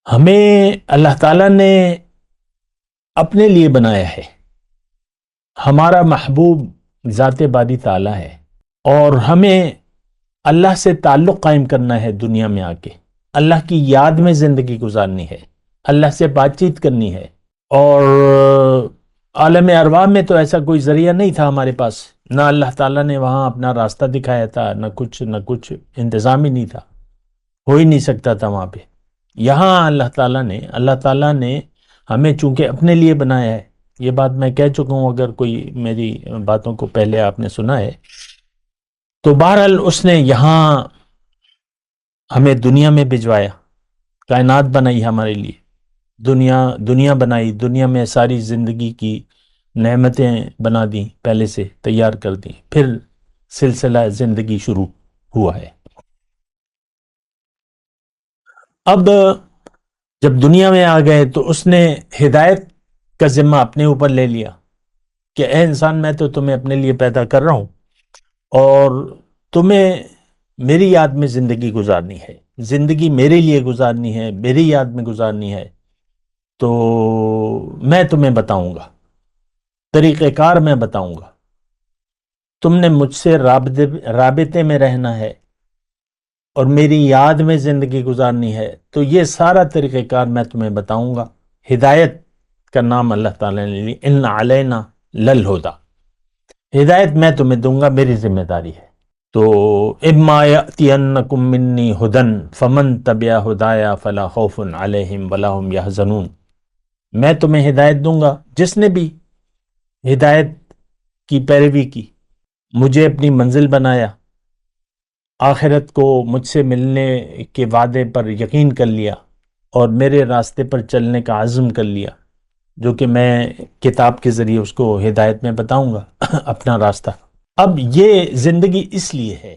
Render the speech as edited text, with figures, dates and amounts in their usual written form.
ہمیں اللہ تعالیٰ نے اپنے لیے بنایا ہے. ہمارا محبوب ذات باری تعالیٰ ہے، اور ہمیں اللہ سے تعلق قائم کرنا ہے. دنیا میں آ کے اللہ کی یاد میں زندگی گزارنی ہے، اللہ سے بات چیت کرنی ہے. اور عالم ارواح میں تو ایسا کوئی ذریعہ نہیں تھا ہمارے پاس، نہ اللہ تعالیٰ نے وہاں اپنا راستہ دکھایا تھا، نہ کچھ انتظام ہی نہیں تھا، ہو ہی نہیں سکتا تھا وہاں پہ. یہاں اللہ تعالیٰ نے ہمیں چونکہ اپنے لیے بنایا ہے. یہ بات میں کہہ چکا ہوں، اگر کوئی میری باتوں کو پہلے آپ نے سنا ہے تو بہرحال اس نے یہاں ہمیں دنیا میں بھجوایا، کائنات بنائی ہمارے لیے، دنیا بنائی، دنیا میں ساری زندگی کی نعمتیں بنا دیں، پہلے سے تیار کر دیں، پھر سلسلہ زندگی شروع ہوا ہے. اب جب دنیا میں آ گئے تو اس نے ہدایت کا ذمہ اپنے اوپر لے لیا کہ اے انسان، میں تو تمہیں اپنے لیے پیدا کر رہا ہوں اور تمہیں میری یاد میں زندگی گزارنی ہے، زندگی میرے لیے گزارنی ہے، میری یاد میں گزارنی ہے. تو میں تمہیں بتاؤں گا، طریقہ کار میں بتاؤں گا. تم نے مجھ سے رابطے میں رہنا ہے اور میری یاد میں زندگی گزارنی ہے، تو یہ سارا طریقہ کار میں تمہیں بتاؤں گا. ہدایت کا نام اللہ تعالیٰ نے لی، ان علینا للہدیٰ. ہدایت میں تمہیں دوں گا، میری ذمہ داری ہے. تو اما یأتینکم منی ھدی فمن تبع ھدایا فلا خوف علیہم ولا ھم یحزنون. میں تمہیں ہدایت دوں گا، جس نے بھی ہدایت کی پیروی کی، مجھے اپنی منزل بنایا، آخرت کو مجھ سے ملنے کے وعدے پر یقین کر لیا اور میرے راستے پر چلنے کا عزم کر لیا، جو کہ میں کتاب کے ذریعے اس کو ہدایت میں بتاؤں گا اپنا راستہ. اب یہ زندگی اس لیے ہے